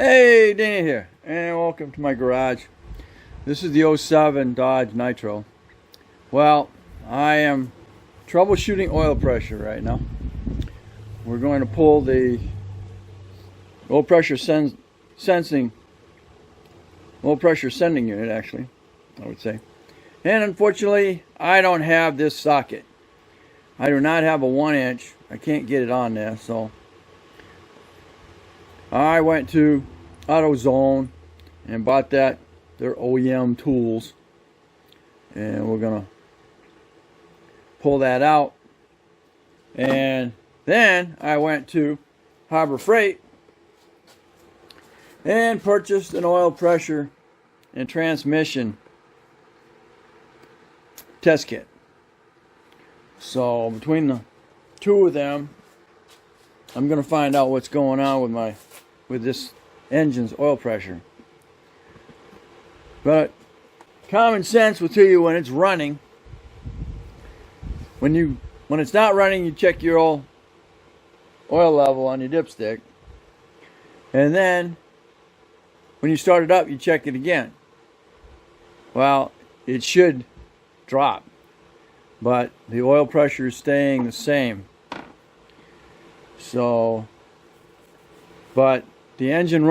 Hey, Danny here, and welcome to my garage. This is the '07 Dodge Nitro. Well, I am troubleshooting oil pressure right now. We're going to pull the oil pressure sending unit, actually, I would say. And unfortunately, I don't have this socket. I do not have a 1-inch. I can't get it on there, so I went to AutoZone and bought their OEM tools, and we're gonna pull that out. And then I went to Harbor Freight and purchased an oil pressure and transmission test kit. So between the two of them, I'm gonna find out what's going on with this engine's oil pressure. But common sense will tell you when it's running. When it's not running, you check your oil level on your dipstick, and then when you start it up, you check it again. Well, it should drop, but the oil pressure is staying the same. So, but the engine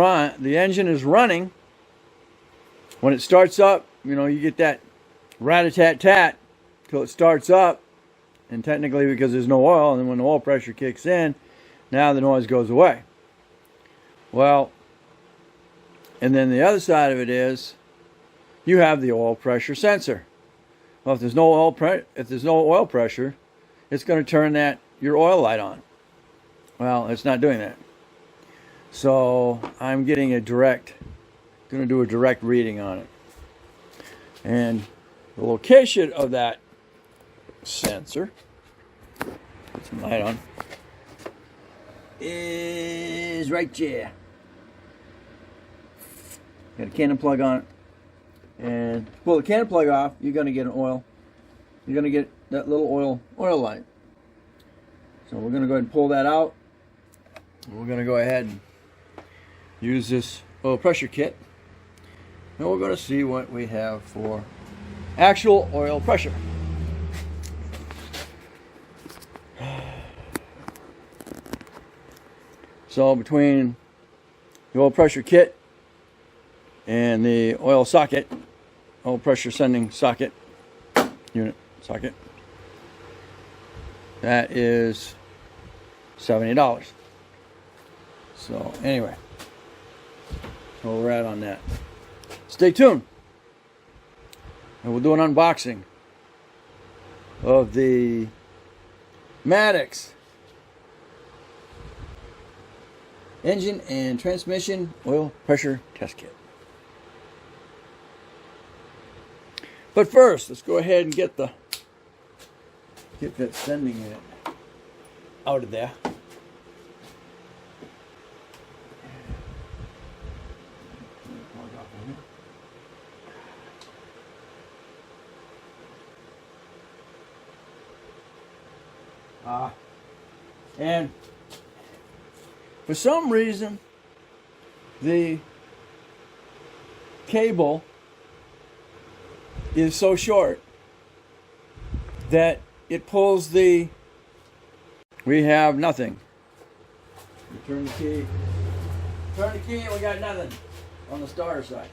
is running. When it starts up, you get that rat-a-tat-tat till it starts up, and technically because there's no oil, and then when the oil pressure kicks in, now the noise goes away. Well, and then the other side of it is you have the oil pressure sensor. Well, if there's no oil pressure, it's going to turn your oil light on. Well, it's not doing that. So I'm getting going to do a direct reading on it. And the location of that sensor, put some light on, is right there. Got a cannon plug on it. And to pull the cannon plug off, you're going to get you're going to get that little oil light. So we're going to go ahead and pull that out. We're going to go ahead and use this oil pressure kit, and we're going to see what we have for actual oil pressure. So between the oil pressure kit and the oil pressure sending unit socket, that is $70. So anyway, so we're at on that. Stay tuned, and we'll do an unboxing of the Maddox engine and transmission oil pressure test kit. But first, let's go ahead and get that sending unit out of there. And for some reason, the cable is so short that it pulls we have nothing. You turn the key, and we got nothing on the starter side.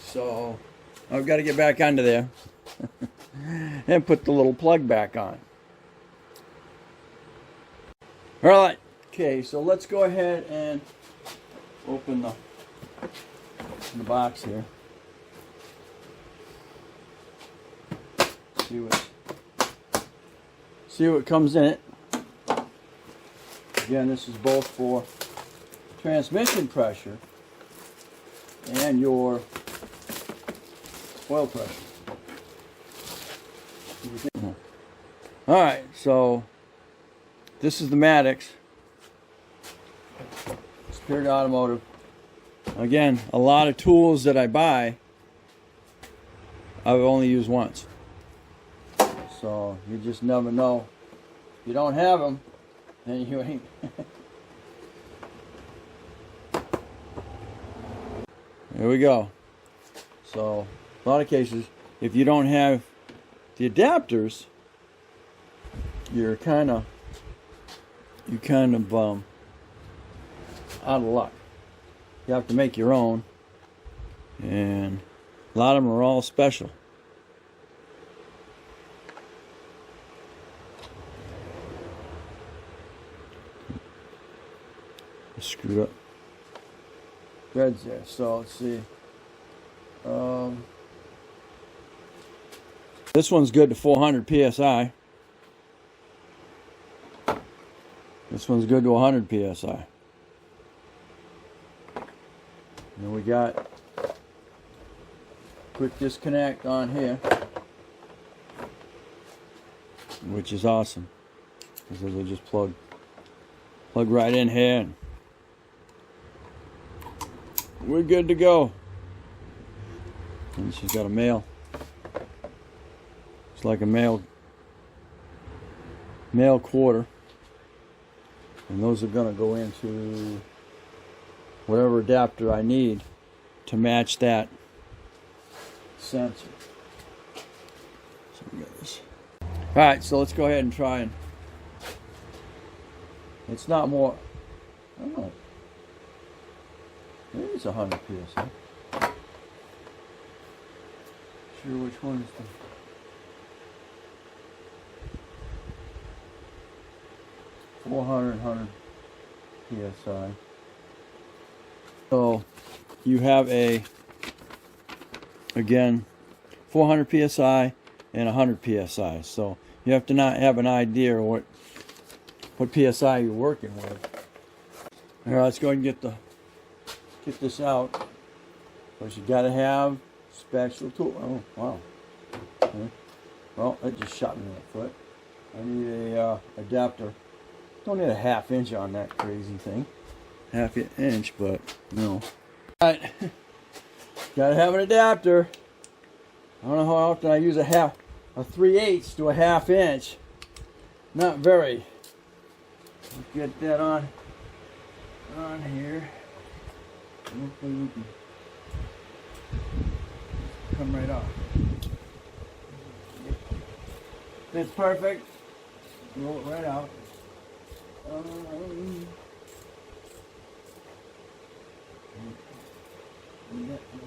So I've got to get back onto there and put the little plug back on. All right, okay, so let's go ahead and open the box here. See what comes in it. Again, this is both for transmission pressure and your oil pressure. All right, so this is the Maddox Spirit Automotive. Again, a lot of tools that I buy, I've only used once. So you just never know. If you don't have them, then you ain't. There we go. So a lot of cases, if you don't have the adapters, you're kind of out of luck. You have to make your own, and a lot of them are all special. Screwed up threads there. So let's see. This one's good to 400 psi. This one's good to 100 psi. And then we got quick disconnect on here, which is awesome. This is just plug right in here, and we're good to go. And she's got a male. It's like a male quarter, and those are gonna go into whatever adapter I need to match that sensor. So we got this. All right, so let's go ahead and try, and it's not more. I don't know. Maybe it's 100 psi. Sure which one is the 400, 100 psi. So you have again 400 psi and 100 psi. So you have to not have an idea what psi you're working with. All right, let's go ahead and get this out. But you got to have special tool. Oh wow! Okay. Well, that just shot me in the foot. I need a adapter. Don't need a ½ inch on that crazy thing. ½ inch, but no. All right, gotta have an adapter. I don't know how often I use a 3/8 to a ½ inch. Not very. Let's get that on here. Hopefully we can come right off. That's perfect. Roll it right out. Leave that for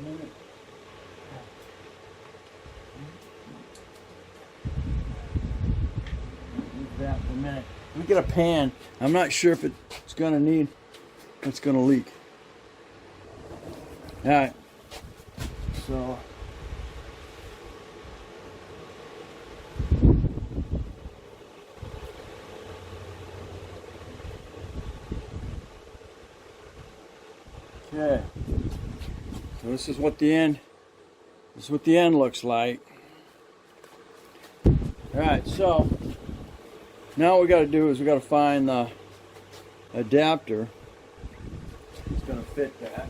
a minute. Let me get a pan. I'm not sure if it's gonna leak. All right. So. Okay. So this is what the end looks like. All right, so now what we got to do is we got to find the adapter that's going to fit that.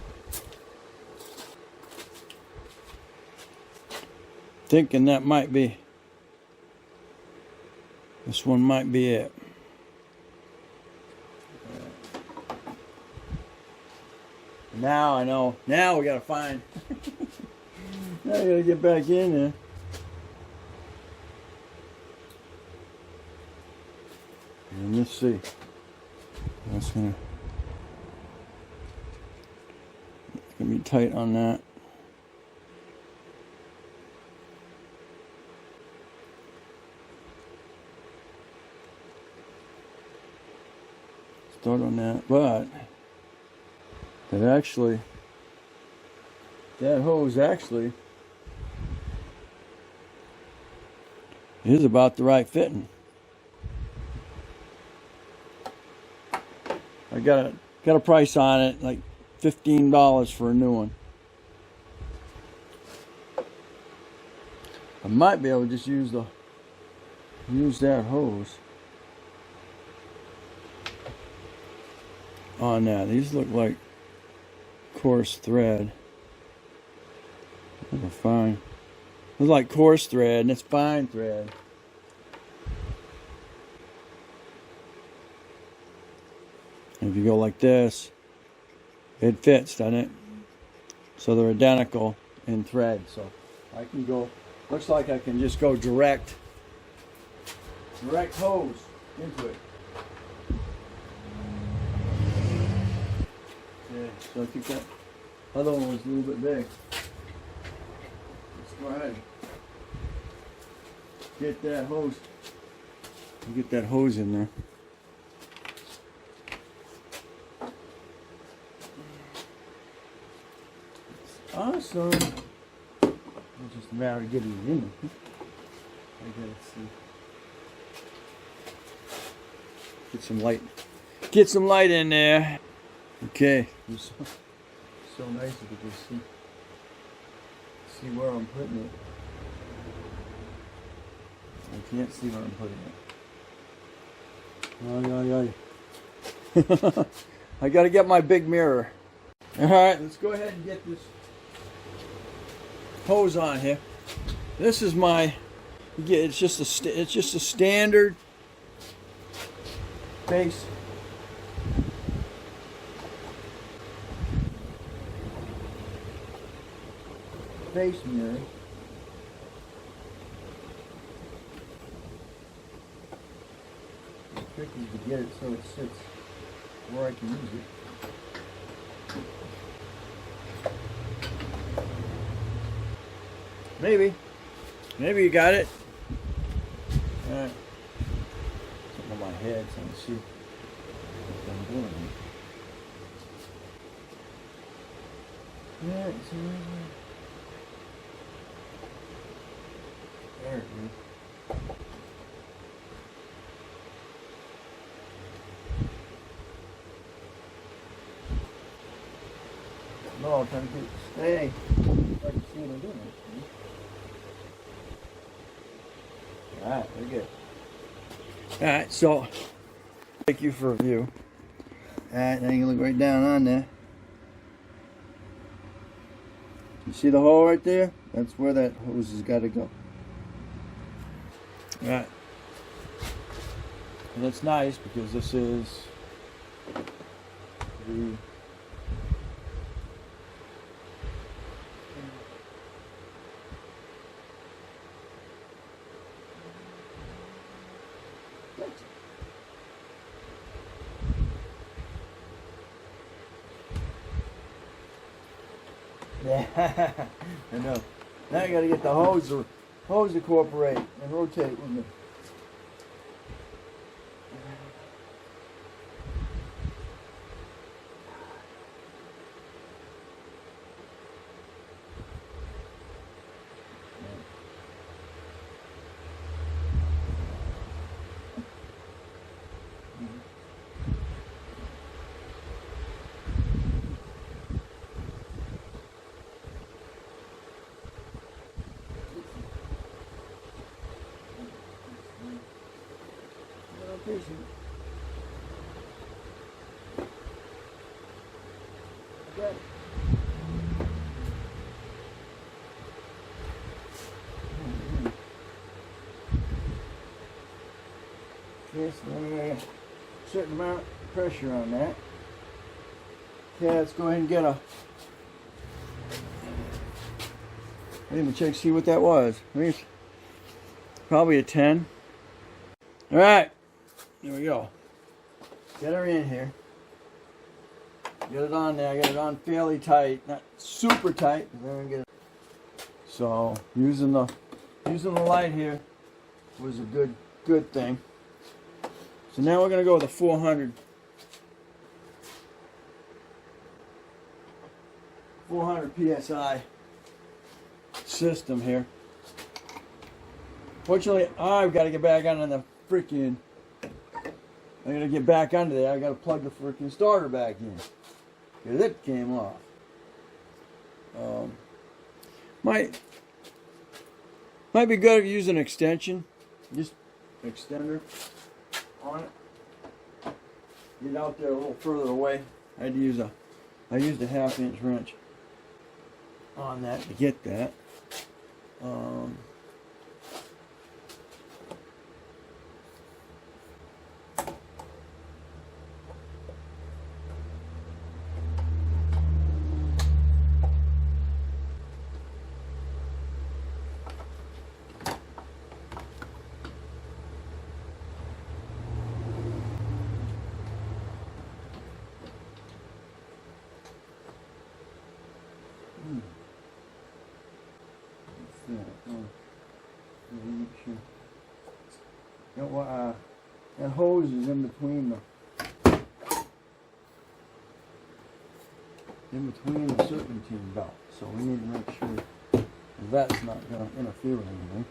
Thinking that might be, this one might be it. Now I know. Now we gotta find. Now I gotta get back in there. And let's see. That's gonna be tight on that. Start on that, but that hose actually is about the right fitting. I got a price on it, like $15 for a new one. I might be able to just use that hose on that. These look like coarse thread. They're fine. It's like coarse thread, and it's fine thread. And if you go like this, it fits, doesn't it? So they're identical in thread. So I can go, looks like I can just go direct hose into it. Yeah, so I think that other one was a little bit big. Let's go ahead. Get that hose. Get that hose in there. Awesome. It's just a matter of getting it in there. I gotta see. Get some light. Get some light in there. Okay. It's so nice if you can see where I'm putting it. I can't see where I'm putting it. I gotta get my big mirror. Alright, let's go ahead and get this hose on here. This is my, it's just a standard base mirror. The trick is to get it so it sits where I can use it. Maybe you got it. Alright. Something on my head so I can see what I'm doing. Yeah, it's there it is. No, I'm trying to get it to stay. I can see what I'm doing. Alright, very good. Alright, so thank you for a view. Alright, now you can look right down on there. You see the hole right there? That's where that hose has got to go. Alright. And that's nice because this is the yeah, I know. Now you got to get the hose to cooperate and rotate with me. Okay. Yes, then we got a certain amount of pressure on that. Okay, let's go ahead and get a. Let me check, see what that was. I think it's probably a 10. All right, there we go. Get her in here. Get it on there. I got it on fairly tight, not super tight. Then we get it. So using the light here was a good thing. So now we're gonna go with a 400 psi system here. Fortunately, I've got to get back under the freaking. I gotta get back under there. I gotta plug the freaking starter back in because it came off. Might be good if you use an extension, just extender on it. Get out there a little further away. I used a 1/2-inch wrench on that to get that. What's that? Oh, let me make sure. That hose is in between the serpentine belt, so we need to make sure that's not going to interfere with anything.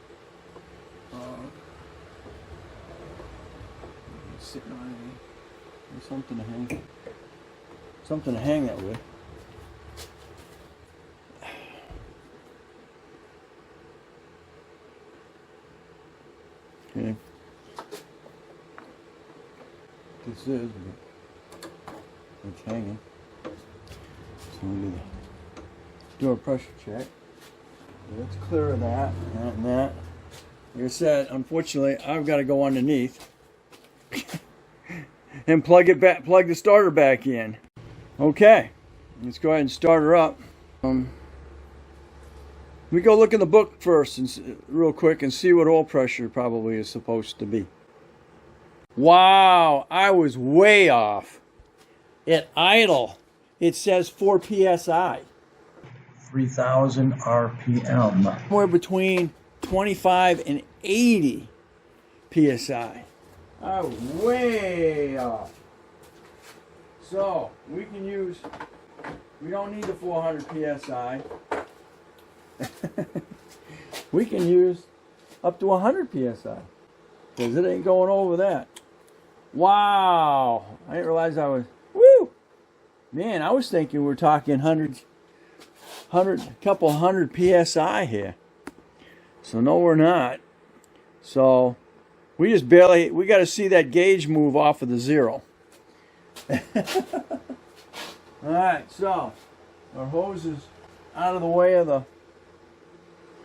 Sitting on it, something to hang that with. Okay. This is, it's hanging. So we need to do a pressure check. Let's clear of that and that. Like I said, unfortunately, I've got to go underneath and plug the starter back in. Okay, let's go ahead and start her up. We go look in the book first, and real quick, and see what oil pressure probably is supposed to be. Wow, I was way off. At idle, it says 4 psi. 3,000 RPM. Somewhere between 25 and 80 psi. I was way off. So, we don't need the 400 psi. We can use up to 100 psi. Because it ain't going over that. Wow. I didn't realize I was, woo! Man, I was thinking we're talking couple hundred psi here. So no, we're not. So we just barely, we got to see that gauge move off of the 0. Alright, so our hose is out of the way of the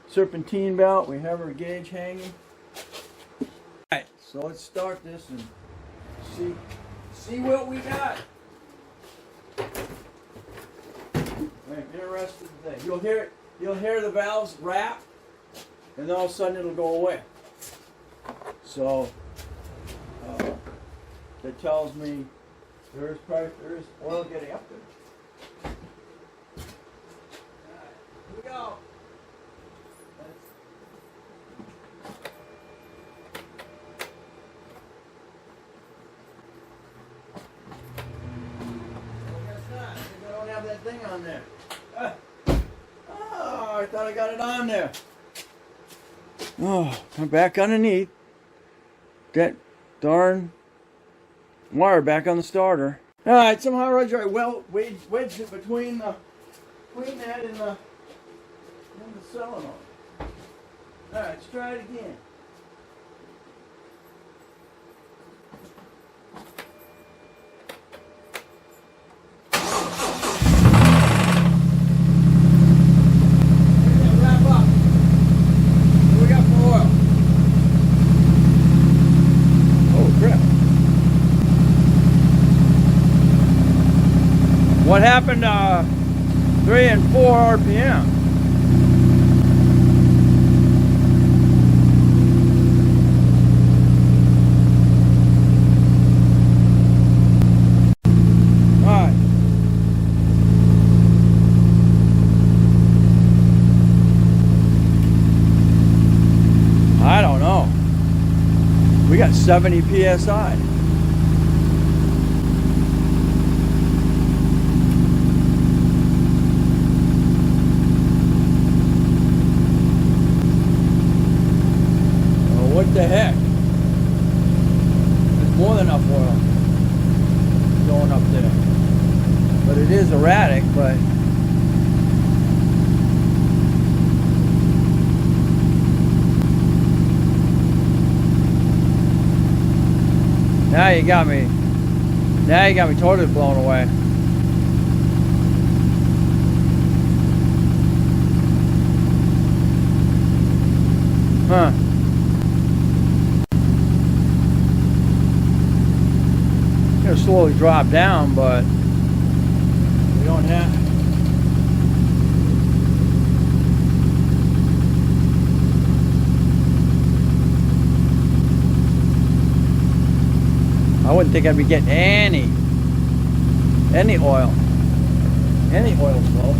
serpentine belt. We have our gauge hanging. Alright, so let's start this and see what we got. I'm interested in things. You'll hear the valves rap, and then all of a sudden it'll go away. So that tells me there is oil getting up there. Alright, here we go. That thing on there. Oh, I thought I got it on there. Oh, I'm back underneath. That darn wire back on the starter. Alright, somehow Roger wedged it between that and the solenoid. Alright, let's try it again. What happened to 3 and 4 RPM? Alright. I don't know. We got 70 psi. What the heck? There's more than enough oil going up there. But it is erratic, but now you got me totally blown away. Huh. It'll slowly drop down, but we don't have. I wouldn't think I'd be getting any oil flow.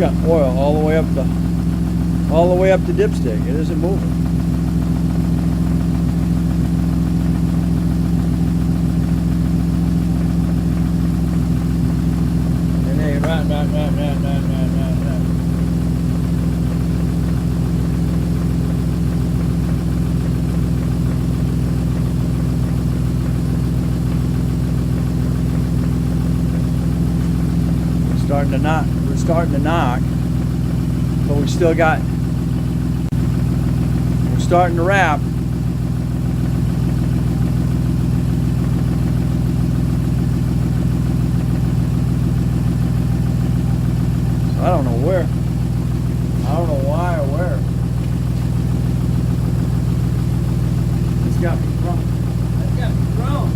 got oil all the way up the dipstick. It isn't moving. And then run. We're starting to knock, but we're starting to wrap. So I don't know why or where. It's got me thrown. It's got me thrown.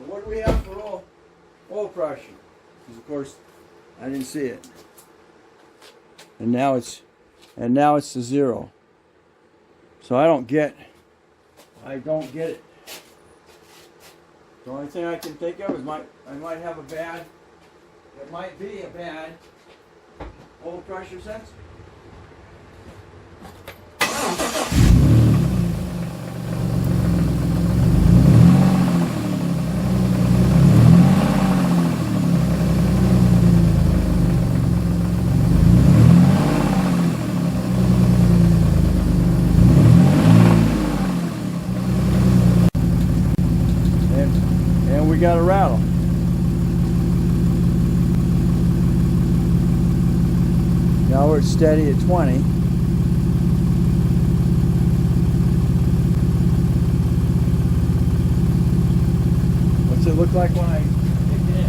What do we have for oil pressure? Because of course I didn't see it. And now it's to 0. So I don't get it. The only thing I can think of is I might have it might be a bad oil pressure sensor. And we got a rattle. Now we're steady at 20. What's it look like when I kick it in?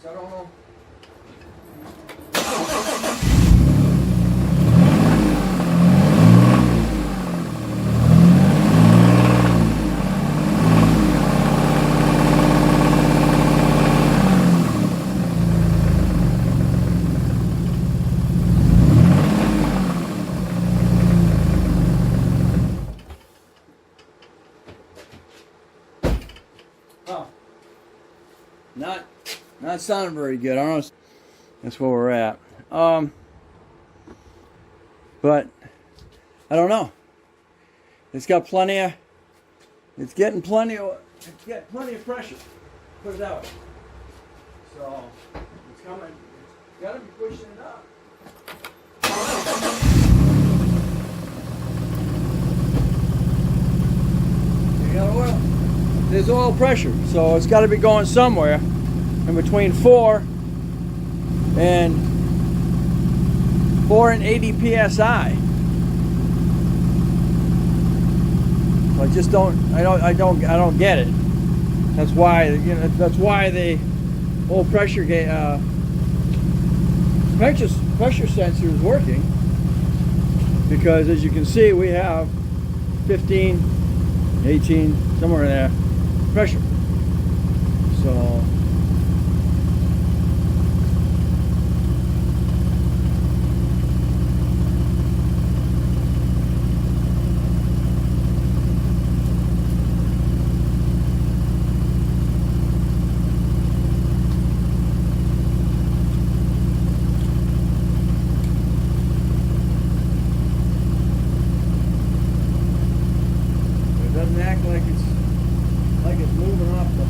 So I don't know. Oh. Not sounding very good. I don't know. That's where we're at. But I don't know. It's got plenty of. It's getting plenty of pressure. Put it that way. So it's coming. It's got to be pushing it up. You got oil. There's oil pressure, so it's got to be going somewhere. In between 4 and 80 psi. So I just don't get it. That's why the oil pressure sensor is working. because as you can see, we have 15, 18, somewhere in there, pressure. So doesn't act like it's moving off the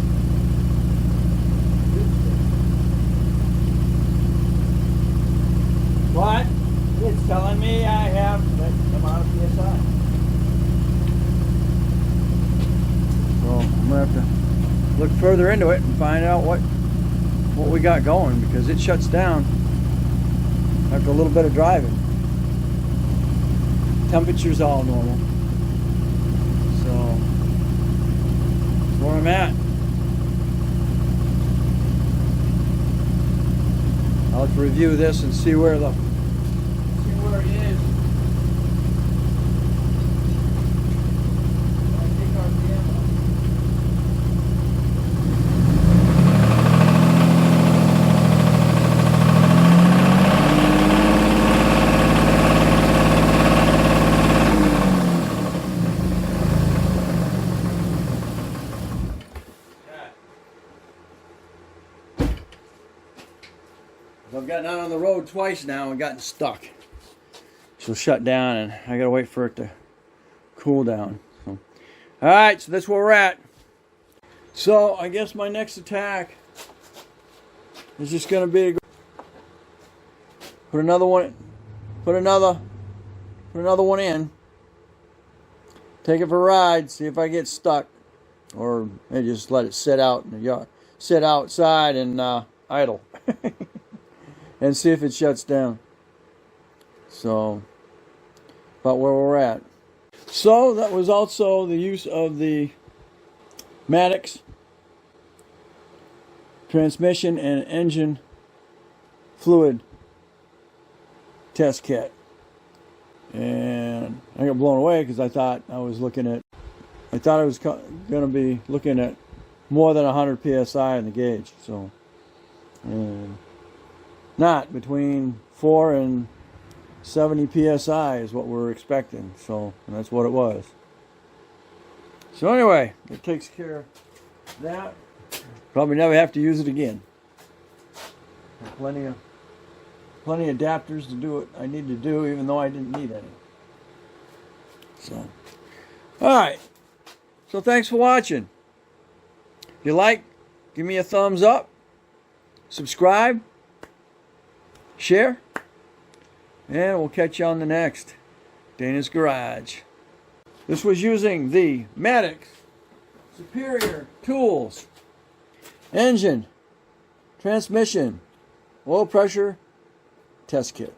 dipstick. But it's telling me I have that amount of PSI. So I'm gonna have to look further into it and find out what we got going, because it shuts down after a little bit of driving. Temperature's all normal. So that's where I'm at. I'll have to review this and see where it is. I've gotten out on the road twice now and gotten stuck. She'll shut down and I gotta wait for it to cool down. So, alright, so that's where we're at. So I guess my next attack is just gonna be to put another one in, take it for a ride, see if I get stuck, or maybe just let it sit out in the yard, sit outside and idle. And see if it shuts down. So, about where we're at. So, that was also the use of the Maddox transmission and engine fluid test kit. And I got blown away because I thought I was going to be looking at more than 100 PSI in the gauge. So, not between 4 and 70 PSI is what we're expecting. So, and that's what it was. So anyway, it takes care of that. Probably never have to use it again. Plenty of adapters to do what I need to do, even though I didn't need any. So, alright. So thanks for watching. If you like, give me a thumbs up. Subscribe. Share, and we'll catch you on the next Dana's Garage. This was using the Maddox Superior Tools engine, transmission, oil pressure test kit.